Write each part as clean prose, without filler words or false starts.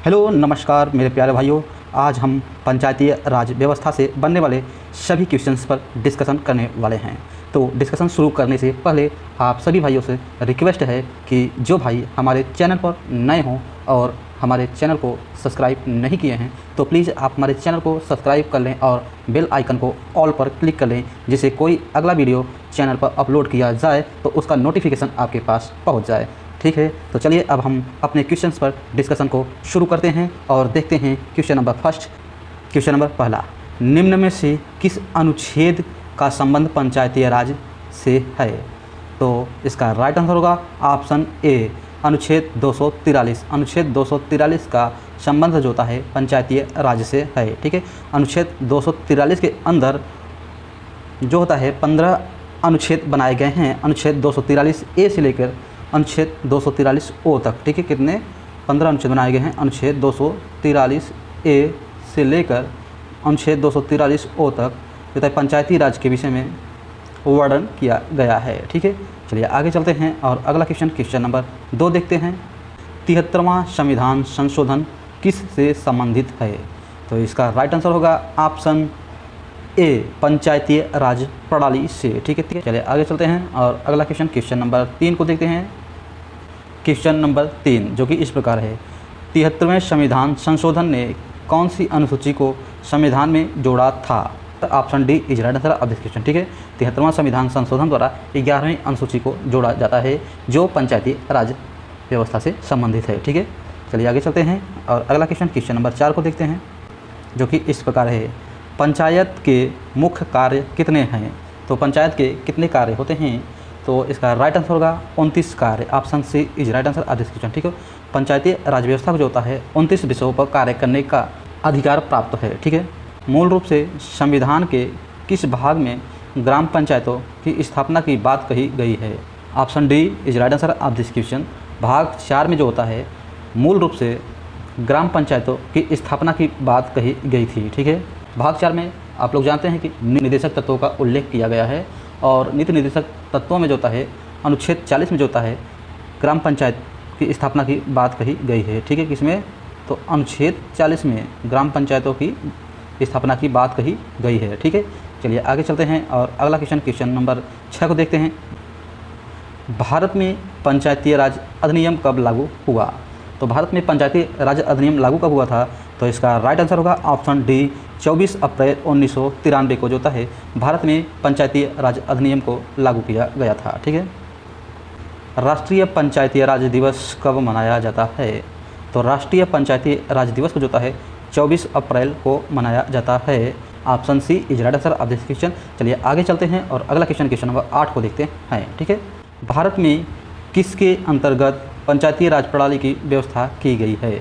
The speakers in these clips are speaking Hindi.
हेलो नमस्कार मेरे प्यारे भाइयों। आज हम पंचायती राज व्यवस्था से बनने वाले सभी क्वेश्चंस पर डिस्कशन करने वाले हैं। तो डिस्कशन शुरू करने से पहले आप सभी भाइयों से रिक्वेस्ट है कि जो भाई हमारे चैनल पर नए हों और हमारे चैनल को सब्सक्राइब नहीं किए हैं तो प्लीज़ आप हमारे चैनल को सब्सक्राइब कर लें और बेल आइकन को ऑल पर क्लिक कर लें, जिससे कोई अगला वीडियो चैनल पर अपलोड किया जाए तो उसका नोटिफिकेशन आपके पास पहुँच जाए। ठीक है, तो चलिए अब हम अपने क्वेश्चंस पर डिस्कशन को शुरू करते हैं और देखते हैं question number first. Question number पहला, निम्न में से किस अनुच्छेद का संबंध पंचायती राज से है? तो इसका राइट आंसर होगा ऑप्शन ए, अनुच्छेद 243। अनुच्छेद 243 का संबंध जो होता है पंचायती राज से है। ठीक है, अनुच्छेद 243 के अंदर जो होता है 15 अनुच्छेद बनाए गए हैं। अनुच्छेद 243 ए से लेकर अनुच्छेद 243 ओ तक। ठीक है, कितने 15 अनुच्छेद बनाए गए हैं। अनुच्छेद 243 ए से लेकर अनुच्छेद 243 ओ तक जो है पंचायती राज के विषय में वर्णन किया गया है। ठीक है, चलिए आगे चलते हैं और अगला क्वेश्चन नंबर 2 देखते हैं। 73वां संविधान संशोधन किस से संबंधित है? तो इसका राइट आंसर होगा ऑप्शन ए, पंचायती राज प्रणाली से। ठीक है, चलिए आगे चलते हैं और अगला क्वेश्चन नंबर 3 को देखते हैं। क्वेश्चन नंबर 3 जो कि इस प्रकार है, 73वें संविधान संशोधन ने कौन सी अनुसूची को संविधान में जोड़ा था? Option D is right answer of this question. ठीक है, 73वां संविधान संशोधन द्वारा 11वीं अनुसूची को जोड़ा जाता है जो पंचायती राज व्यवस्था से संबंधित है। ठीक है, चलिए आगे चलते हैं और अगला क्वेश्चन नंबर 4 को देखते हैं जो कि इस प्रकार है, पंचायत के मुख्य कार्य कितने हैं? तो पंचायत के कितने कार्य होते हैं? तो इसका राइट आंसर होगा 29 कार्य। Option C is right answer of this question. ठीक है, पंचायती राज व्यवस्था को जो होता है 29 विषयों पर कार्य करने का अधिकार प्राप्त है। ठीक है, मूल रूप से संविधान के किस भाग में ग्राम पंचायतों की स्थापना की बात कही गई है? Option D is right answer of this question. भाग 4 में जो होता है मूल रूप से ग्राम पंचायतों की स्थापना की बात कही गई थी। ठीक है, भाग 4 में आप लोग जानते हैं कि निर्देशक तत्वों का उल्लेख किया गया है और नीति निर्देशक तत्वों में जो होता है अनुच्छेद 40 में जो होता है ग्राम पंचायत की स्थापना की बात कही गई है। ठीक है, किसमें? तो अनुच्छेद 40 में ग्राम पंचायतों की स्थापना की बात कही गई है। ठीक है, चलिए आगे चलते हैं और अगला क्वेश्चन नंबर 6 को देखते हैं। भारत में पंचायती राज अधिनियम कब लागू हुआ? तो भारत में पंचायती राज अधिनियम लागू कब हुआ था? तो इसका राइट आंसर होगा ऑप्शन डी, 24 अप्रैल 1993 को जो होता है भारत में पंचायती राज अधिनियम को लागू किया गया था। ठीक है, राष्ट्रीय पंचायती राज दिवस कब मनाया जाता है? तो राष्ट्रीय पंचायती राज दिवस को जो होता है 24 अप्रैल को मनाया जाता है। Option C is right answer of this question. चलिए आगे चलते हैं और अगला क्वेश्चन नंबर 8 को देखते हैं। ठीक है, भारत में किसके अंतर्गत पंचायती राज प्रणाली की व्यवस्था की गई है?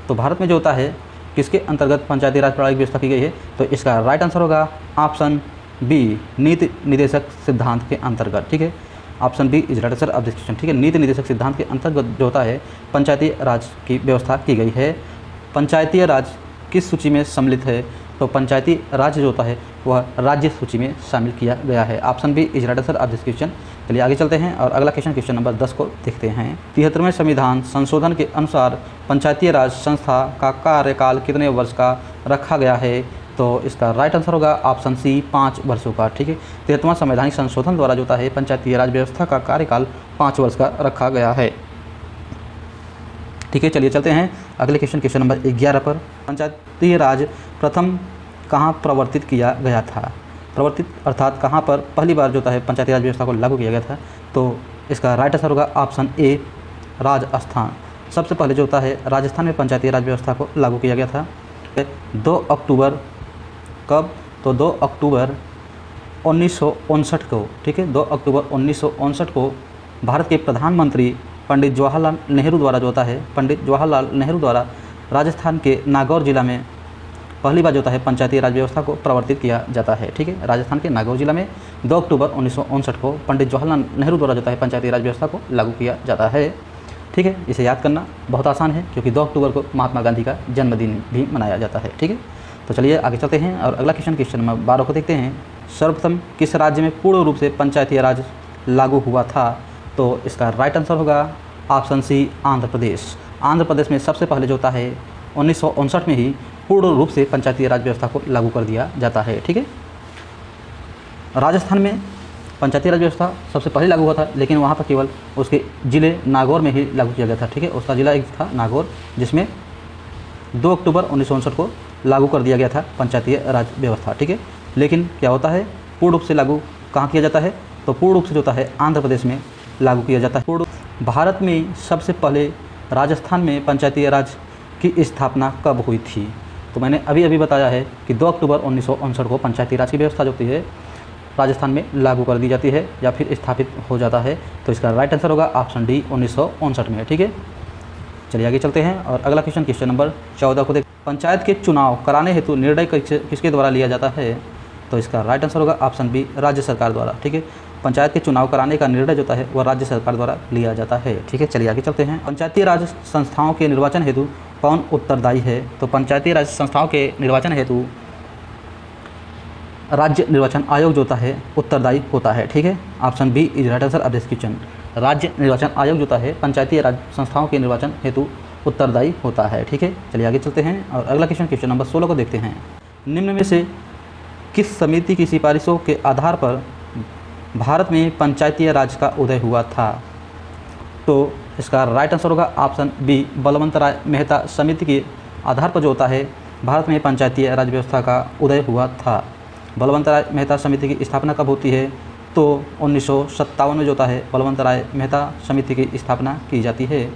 तो भारत में जो होता है किसके अंतर्गत पंचायती राज प्रणाली की व्यवस्था की गई है? तो इसका राइट आंसर होगा ऑप्शन बी, नीति निर्देशक सिद्धांत के अंतर्गत। ठीक है, option B is right answer of this question. ठीक है, नीति निर्देशक सिद्धांत के अंतर्गत जो होता है पंचायती राज की व्यवस्था की गई है। पंचायती राज किस सूची में सम्मिलित है? तो पंचायती राज जो होता है वह राज्य सूची में शामिल किया गया है। Option B is right answer of this question. चलिए आगे चलते हैं और अगला क्वेश्चन नंबर 10 को देखते हैं। 73वें संविधान संशोधन के अनुसार पंचायती राज संस्था का कार्यकाल कितने वर्ष का रखा गया है? तो इसका राइट आंसर होगा ऑप्शन सी, 5 वर्षों का। ठीक है, 73वां संवैधानिक संशोधन द्वारा जो होता है पंचायती राज व्यवस्था का कार्यकाल 5 वर्ष का रखा गया है। ठीक है, चलिए चलते हैं अगले क्वेश्चन नंबर 11 पर। पंचायती राज प्रथम कहाँ प्रवर्तित किया गया था? प्रवर्तित अर्थात कहाँ पर पहली बार जो होता है पंचायती राज व्यवस्था को लागू किया गया था? तो इसका राइट आंसर होगा ऑप्शन ए, राजस्थान। सबसे पहले जो होता है राजस्थान में पंचायती राज व्यवस्था को लागू किया गया था 2 अक्टूबर। कब? तो 2 अक्टूबर 1959 को। ठीक है, 2 अक्टूबर 1959 को भारत के प्रधानमंत्री पंडित जवाहरलाल नेहरू द्वारा जो होता है पंडित जवाहरलाल नेहरू द्वारा राजस्थान के नागौर जिला में पहली बार जो होता है पंचायती राज व्यवस्था को प्रवर्तित किया जाता है। ठीक है, राजस्थान के नागौर जिला में 2 अक्टूबर 1959 को पंडित जवाहरलाल नेहरू द्वारा जो होता है पंचायती राज व्यवस्था को लागू किया जाता है। ठीक है, इसे याद करना बहुत आसान है क्योंकि 2 अक्टूबर को महात्मा गांधी का जन्मदिन भी मनाया जाता है। ठीक है, तो चलिए आगे चलते हैं और अगला क्वेश्चन नंबर 12 को देखते हैं। सर्वप्रथम किस राज्य में पूर्ण रूप से पंचायती राज लागू हुआ था? तो इसका राइट आंसर होगा ऑप्शन सी, आंध्र प्रदेश। आंध्र प्रदेश में सबसे पहले जो होता है 1959 में ही पूर्ण रूप से पंचायती राज व्यवस्था को लागू कर दिया जाता है। ठीक है, राजस्थान में पंचायती राज व्यवस्था सबसे पहले लागू हुआ था, लेकिन वहाँ पर केवल उसके ज़िले नागौर में ही लागू किया गया था। ठीक है, उसका ज़िला एक था नागौर, जिसमें 2 अक्टूबर 1959 को लागू कर दिया गया था पंचायती राज व्यवस्था। ठीक है, लेकिन क्या होता है, पूर्ण रूप से लागू कहाँ किया जाता है, तो पूर्ण रूप से जो होता है आंध्र प्रदेश में लागू किया जाता है। भारत में सबसे पहले राजस्थान में पंचायती राज की स्थापना कब हुई थी, तो मैंने अभी बताया है कि 2 अक्टूबर 1959 को पंचायती राज की व्यवस्था जो होती है राजस्थान में लागू कर दी जाती है या फिर स्थापित हो जाता है। तो इसका राइट आंसर होगा ऑप्शन डी 1959 में। ठीक है, चलिए आगे चलते हैं और अगला क्वेश्चन नंबर 14 को देख। पंचायत के चुनाव कराने हेतु निर्णय किसके द्वारा लिया जाता है, तो इसका राइट आंसर होगा ऑप्शन बी राज्य सरकार द्वारा। ठीक है, पंचायत के चुनाव कराने का निर्णय जो होता है वह राज्य सरकार द्वारा लिया जाता है। ठीक है, चलिए आगे चलते हैं। पंचायती राज संस्थाओं के निर्वाचन हेतु कौन उत्तरदायी है, तो पंचायती राज संस्थाओं के निर्वाचन हेतु राज्य निर्वाचन आयोग जो होता है उत्तरदायी होता है। ठीक है, option B is right answer of this question. राज्य निर्वाचन आयोग जो होता है पंचायती राज संस्थाओं के निर्वाचन हेतु उत्तरदायी होता है। ठीक है, चलिए आगे चलते हैं और अगला क्वेश्चन नंबर 16 को देखते हैं। निम्न में से किस समिति की सिफारिशों के आधार पर भारत में पंचायती राज का उदय हुआ था, तो इसका राइट आंसर होगा ऑप्शन बी बलवंत राय मेहता समिति के आधार पर जो होता है भारत में पंचायती राज व्यवस्था का उदय हुआ था। बलवंत राय मेहता समिति की स्थापना कब होती है, तो 1957 में जो होता है बलवंत राय मेहता समिति की स्थापना की जाती है।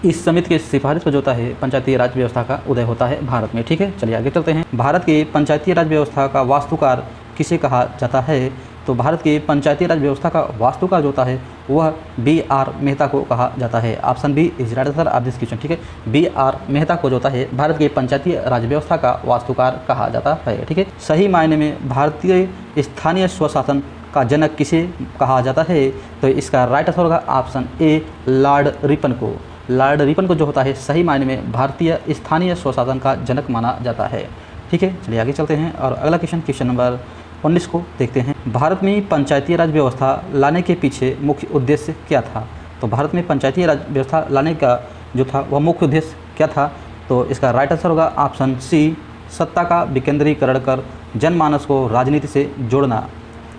इस समिति के सिफारिश पर जो होता है पंचायती राज व्यवस्था का उदय होता है भारत में। ठीक है, चलिए आगे चलते हैं। भारत की पंचायती राज व्यवस्था का वास्तुकार किसे कहा जाता है, तो भारत की पंचायती राज व्यवस्था का वास्तुकार जो होता है वह B.R. मेहता को कहा जाता है। Option B is right answer of this question. ठीक है, B.R. मेहता को जो होता है भारत की पंचायती राज व्यवस्था का वास्तुकार कहा जाता है। ठीक है, सही मायने में भारतीय स्थानीय स्वशासन का जनक किसे कहा जाता है, तो इसका राइट आंसर होगा ऑप्शन ए लॉर्ड रिपन को। लॉर्ड रिपन को जो होता है सही मायने में भारतीय स्थानीय स्वशासन का जनक माना जाता है। ठीक है, चलिए आगे चलते हैं और अगला क्वेश्चन नंबर 19 को देखते हैं। भारत में पंचायती राज व्यवस्था लाने के पीछे मुख्य उद्देश्य क्या था, तो भारत में पंचायती राज व्यवस्था लाने का जो था वह मुख्य उद्देश्य क्या था, तो इसका राइट आंसर होगा ऑप्शन सी सत्ता का विकेंद्रीकरण कर जनमानस को राजनीति से जोड़ना।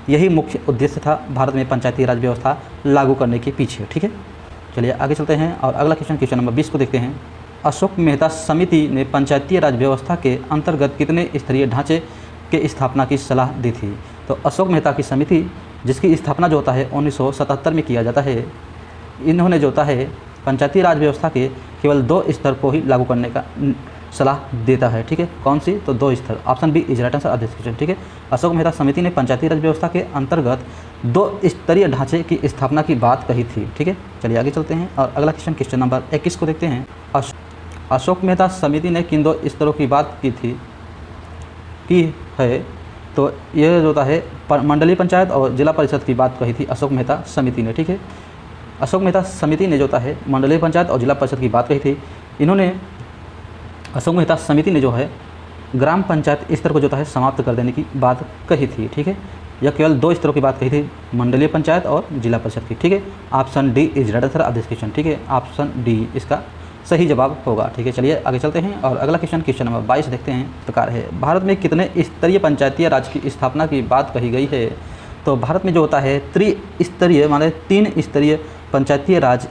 यही मुख्य उद्देश्य था भारत में पंचायती राज व्यवस्था लागू करने के पीछे। ठीक है, चलिए आगे चलते हैं और अगला क्वेश्चन नंबर 20 को देखते हैं। अशोक मेहता समिति ने पंचायती राज व्यवस्था के अंतर्गत कितने स्तरीय ढांचे के स्थापना की सलाह दी थी, तो अशोक मेहता की समिति जिसकी स्थापना जो होता है 1977 में किया जाता है, इन्होंने जो होता है पंचायती राज व्यवस्था के केवल 2 स्तर को ही लागू करने का सलाह देता है। ठीक है, कौन सी, तो 2 स्तर। Option B is right answer of this question. ठीक है, अशोक मेहता समिति ने पंचायती राज व्यवस्था के अंतर्गत 2 स्तरीय ढांचे की स्थापना की बात कही थी। ठीक है, चलिए आगे चलते हैं और अगला क्वेश्चन नंबर 21 को देखते हैं। अशोक मेहता समिति ने किन 2 स्तरों की बात की है, तो यह जो होता है मंडलीय पंचायत और जिला परिषद की बात कही थी अशोक मेहता समिति ने। ठीक है, अशोक मेहता समिति ने जो होता है मंडलीय पंचायत और जिला परिषद की बात कही थी। इन्होंने अशोक मेहता समिति ने जो है ग्राम पंचायत स्तर को जो है समाप्त कर देने की बात कही थी। ठीक है, यह केवल 2 स्तरों की बात कही थी, मंडलीय पंचायत और जिला परिषद की। ठीक है, option D is right answer of this question. ठीक है, ऑप्शन डी इसका सही जवाब होगा। ठीक है, चलिए आगे चलते हैं और अगला क्वेश्चन नंबर 22 देखते हैं। प्रकार है, भारत में कितने स्तरीय पंचायती राज की स्थापना की बात कही गई है, तो भारत में जो होता है त्रिस्तरीय माने 3 स्तरीय पंचायती राज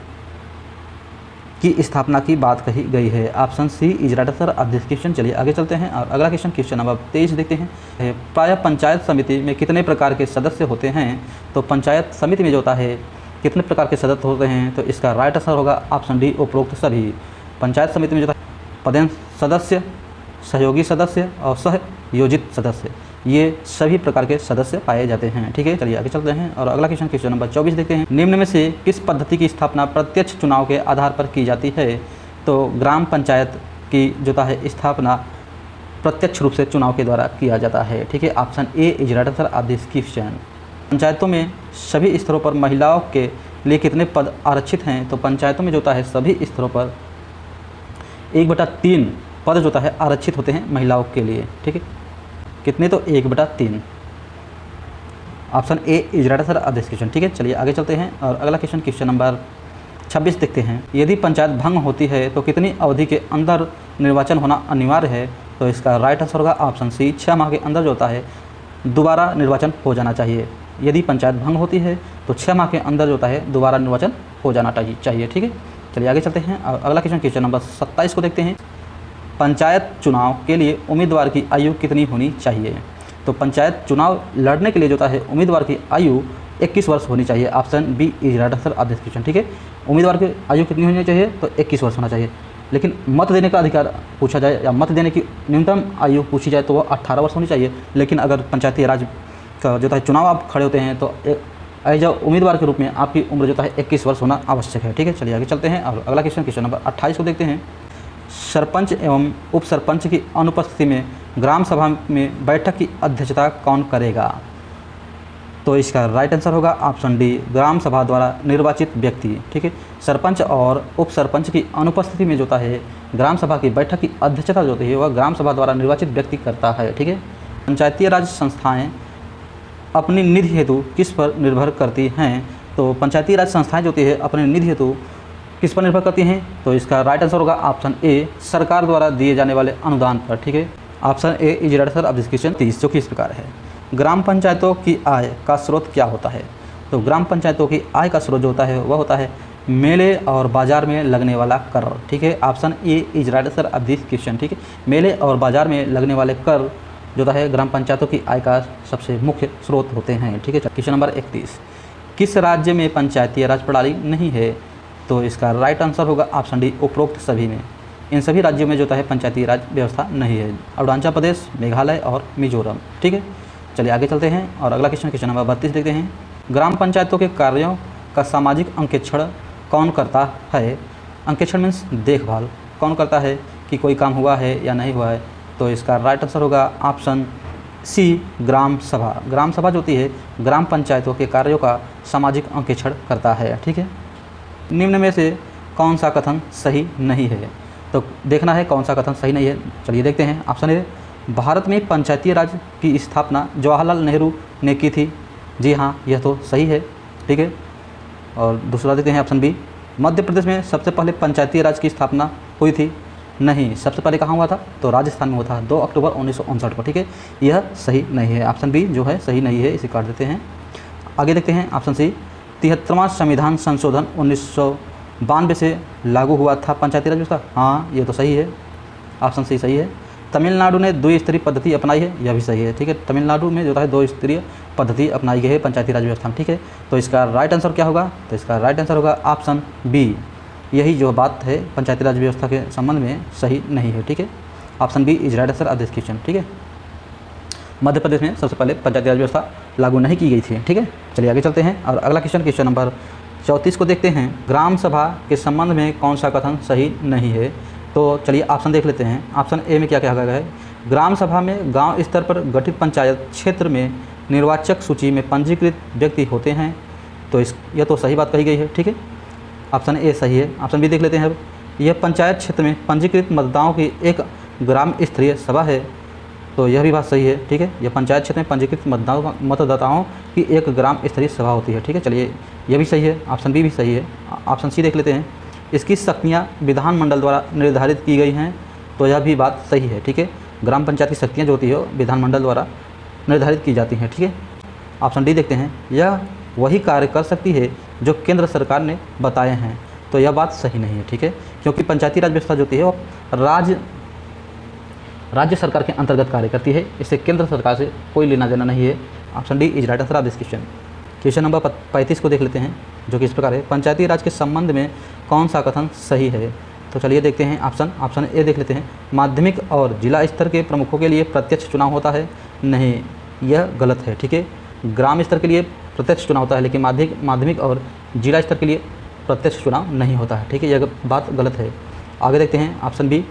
की स्थापना की बात कही गई है। Option C is right answer of this question. चलिए आगे चलते हैं और अगला क्वेश्चन नंबर 23 देखते हैं। प्रायः पंचायत समिति में कितने प्रकार के सदस्य होते हैं, तो पंचायत समिति में जो होता है कितने प्रकार के सदस्य होते हैं, तो इसका राइट आंसर होगा ऑप्शन डी उपरोक्त सभी। पंचायत समिति में जो है पदेन सदस्य, सहयोगी सदस्य और सहयोजित सदस्य, ये सभी प्रकार के सदस्य पाए जाते हैं। ठीक है, चलिए आगे चलते हैं और अगला क्वेश्चन नंबर 24 देखते हैं। निम्न में से किस पद्धति की स्थापना प्रत्यक्ष चुनाव के आधार पर की जाती है, तो ग्राम पंचायत की जो है स्थापना प्रत्यक्ष रूप से चुनाव के द्वारा किया जाता है। ठीक है, option A is right answer of this question. पंचायतों में सभी स्तरों पर महिलाओं के लिए कितने पद आरक्षित हैं, तो पंचायतों में जो होता है सभी स्तरों पर 1/3 पद जो होता है आरक्षित होते हैं महिलाओं के लिए। ठीक है, कितने, तो 1/3। Option A is right answer of this question. ठीक है, चलिए आगे चलते हैं और अगला क्वेश्चन नंबर 26 देखते हैं, यदि पंचायत भंग होती है तो कितनी अवधि के अंदर निर्वाचन होना अनिवार्य है? तो इसका राइट आंसर होगा ऑप्शन सी, 6 माह के अंदर जो होता है दोबारा निर्वाचन हो जाना चाहिए। यदि पंचायत भंग होती है तो 6 माह के अंदर जो होता है दोबारा निर्वाचन हो जाना चाहिए। ठीक है, चलिए आगे चलते हैं। अगला क्वेश्चन नंबर 27 को देखते हैं। पंचायत चुनाव के लिए उम्मीदवार की आयु कितनी होनी चाहिए? तो पंचायत चुनाव लड़ने के लिए जो होता है उम्मीदवार की आयु 21 वर्ष होनी चाहिए। Option B is right answer of this question. ठीक है, उम्मीदवार की आयु कितनी होनी चाहिए? तो 21 वर्ष होना चाहिए। लेकिन मत देने का अधिकार पूछा जाए या मत देने की न्यूनतम आयु पूछी जाए तो वह 18 वर्ष होनी चाहिए। लेकिन अगर पंचायती राज का जो है चुनाव आप खड़े होते हैं तो एज उम्मीदवार के रूप में आपकी उम्र जो है 21 वर्ष होना आवश्यक है। ठीक है, चलिए आगे चलते हैं और अगला क्वेश्चन नंबर 28 को देखते हैं। सरपंच एवं उप सरपंच की अनुपस्थिति में ग्राम सभा में बैठक की अध्यक्षता कौन करेगा? तो इसका राइट आंसर होगा ऑप्शन डी, ग्राम सभा द्वारा निर्वाचित व्यक्ति। ठीक है, सरपंच और उप सरपंच की अनुपस्थिति में जो होता है ग्राम सभा की बैठक की अध्यक्षता जो होती है वह ग्राम सभा द्वारा निर्वाचित व्यक्ति करता है। ठीक है, पंचायती राज संस्थाएं अपनी निधि हेतु किस पर निर्भर करती हैं? तो पंचायती राज संस्थाएं जो होती है अपने निधि हेतु किस पर निर्भर करती हैं? तो इसका राइट आंसर होगा ऑप्शन ए, सरकार द्वारा दिए जाने वाले अनुदान पर। ठीक है, option A is right answer of this question 30, जो कि इस प्रकार है। ग्राम पंचायतों की आय का स्रोत क्या होता है? तो ग्राम पंचायतों की आय का स्रोत जो होता है वह होता है मेले और बाजार में लगने वाला कर। ठीक है, option A is right answer of this question. ठीक है, मेले और बाजार में लगने वाले कर जो होता है ग्राम पंचायतों की आय का सबसे मुख्य स्रोत होते हैं। ठीक है, क्वेश्चन नंबर 31, किस राज्य में पंचायती राज प्रणाली नहीं है? तो इसका राइट आंसर होगा ऑप्शन डी, उपरोक्त सभी में। इन सभी राज्यों में जो होता है पंचायती राज व्यवस्था नहीं है, अरुणाचल प्रदेश, मेघालय और मिजोरम। ठीक है, चलिए आगे चलते हैं और अगला क्वेश्चन नंबर 32 देखते हैं। ग्राम पंचायतों के कार्यों का सामाजिक अंकेक्षण कौन करता है? अंकेक्षण मीन्स देखभाल, कौन करता है कि कोई काम हुआ है या नहीं हुआ है? तो इसका राइट आंसर होगा ऑप्शन सी, ग्राम सभा। ग्राम सभा जो होती है ग्राम पंचायतों के कार्यों का सामाजिक अंकेक्षण करता है। ठीक है, निम्न में से कौन सा कथन सही नहीं है? तो देखना है कौन सा कथन सही नहीं है। चलिए देखते हैं। ऑप्शन ए, भारत में पंचायती राज की स्थापना जवाहरलाल नेहरू ने की थी। जी हाँ, यह तो सही है। ठीक है, और दूसरा देखते हैं ऑप्शन बी, मध्य प्रदेश में सबसे पहले पंचायती राज की स्थापना हुई थी। नहीं, सबसे पहले कहाँ हुआ था? तो राजस्थान में हुआ था 2 अक्टूबर 1959 को। ठीक है, यह सही नहीं है। ऑप्शन बी जो है सही नहीं है, इसे काट देते हैं। आगे देखते हैं ऑप्शन सी, 73वां संविधान संशोधन 1992 से लागू हुआ था पंचायती राज व्यवस्था। हाँ, ये तो सही है, ऑप्शन सी सही है। तमिलनाडु ने द्विस्तरीय पद्धति अपनाई है, यह भी सही है। ठीक है, तमिलनाडु में जो है 2 स्तरीय पद्धति अपनाई गई है पंचायती राज व्यवस्था में। ठीक है, तो इसका राइट आंसर क्या होगा? तो इसका राइट आंसर होगा ऑप्शन बी, यही जो बात है पंचायती राज व्यवस्था के संबंध में सही नहीं है। ठीक है, option B is right answer of this question. ठीक है, मध्य प्रदेश में सबसे पहले पंचायती राज व्यवस्था लागू नहीं की गई थी। ठीक है, चलिए आगे चलते हैं और अगला क्वेश्चन नंबर 34 को देखते हैं। ग्राम सभा के संबंध में कौन सा कथन सही नहीं है? तो चलिए ऑप्शन देख लेते हैं। ऑप्शन ए में क्या कहा गया है? ग्राम सभा में गांव स्तर पर गठित पंचायत क्षेत्र में निर्वाचक सूची में पंजीकृत व्यक्ति होते हैं। तो यह तो सही बात कही गई है। ठीक है, ऑप्शन ए सही है। ऑप्शन बी देख लेते हैं। अब यह पंचायत क्षेत्र में पंजीकृत मतदाताओं की एक ग्राम स्तरीय सभा है। तो यह भी बात सही है। ठीक है, यह पंचायत क्षेत्र में पंजीकृत मतदाताओं की एक ग्राम स्तरीय सभा होती है। ठीक है, चलिए यह भी सही है। ऑप्शन बी भी सही है। ऑप्शन सी देख लेते हैं। इसकी शक्तियाँ विधानमंडल द्वारा निर्धारित की गई हैं। तो यह भी बात सही है। ठीक है, ग्राम पंचायत की शक्तियाँ जो होती है विधानमंडल द्वारा निर्धारित की जाती हैं। ठीक है, ऑप्शन डी देखते हैं। यह वही कार्य कर सकती है जो केंद्र सरकार ने बताए हैं। तो यह बात सही नहीं है। ठीक है, क्योंकि पंचायती राज व्यवस्था जो होती है वो राज्य सरकार के अंतर्गत कार्य करती है, इससे केंद्र सरकार से कोई लेना देना नहीं है। Option D is right answer of this question. Question number 35 को देख लेते हैं, जो कि इस प्रकार है। पंचायती राज के संबंध में कौन सा कथन सही है? तो चलिए देखते हैं। ऑप्शन ए देख लेते हैं। माध्यमिक और जिला स्तर के प्रमुखों के लिए प्रत्यक्ष चुनाव होता है। नहीं, यह गलत है। ठीक है, ग्राम स्तर के लिए प्रत्यक्ष चुनाव होता है, लेकिन माध्यमिक और जिला स्तर के लिए प्रत्यक्ष चुनाव नहीं होता है। ठीक है, यह बात गलत है। आगे देखते हैं। ऑप्शन बी,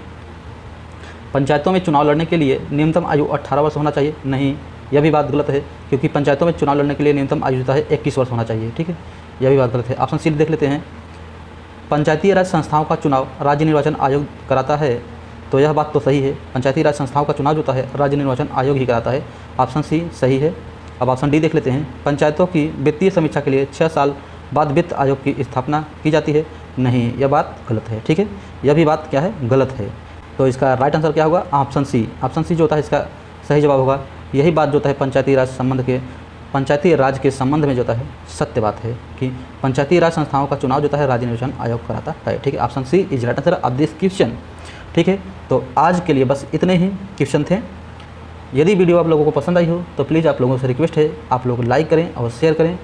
पंचायतों में चुनाव लड़ने के लिए न्यूनतम आयु 18 वर्ष होना चाहिए। नहीं, यह भी बात गलत है, क्योंकि पंचायतों में चुनाव लड़ने के लिए न्यूनतम आयु होता है 21 वर्ष होना चाहिए। ठीक है, यह भी बात गलत है। ऑप्शन सी देख लेते हैं। पंचायती राज संस्थाओं का चुनाव राज्य निर्वाचन आयोग कराता है। तो यह बात तो सही है, पंचायती राज संस्थाओं का चुनाव जो होता है राज्य निर्वाचन आयोग ही कराता है। ऑप्शन सी सही है। अब ऑप्शन डी देख लेते हैं। पंचायतों की वित्तीय समीक्षा के लिए 6 साल बाद वित्त आयोग की स्थापना की जाती है। नहीं, यह बात गलत है। ठीक है, यह भी बात क्या है, गलत है। तो इसका राइट आंसर क्या होगा, ऑप्शन सी। ऑप्शन सी जो होता है इसका सही जवाब होगा। यही बात जो होता है पंचायती राज के संबंध में जो होता है सत्य बात है कि पंचायती राज संस्थाओं का चुनाव जो होता है राज्य निर्वाचन आयोग कराता है। ठीक है, option C is right answer of this question. ठीक है, तो आज के लिए बस इतने ही क्वेश्चन थे। यदि वीडियो आप लोगों को पसंद आई हो तो प्लीज़ आप लोगों से रिक्वेस्ट है आप लोग लाइक करें और शेयर करें।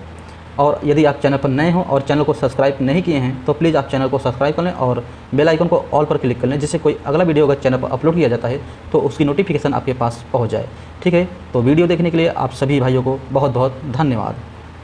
और यदि आप चैनल पर नए हो और चैनल को सब्सक्राइब नहीं किए हैं तो प्लीज़ आप चैनल को सब्सक्राइब कर लें और बेल आइकन को ऑल पर क्लिक कर लें, जिससे कोई अगला वीडियो अगर चैनल पर अपलोड किया जाता है तो उसकी नोटिफिकेशन आपके पास पहुंच जाए। ठीक है, तो वीडियो देखने के लिए आप सभी भाइयों को बहुत बहुत धन्यवाद।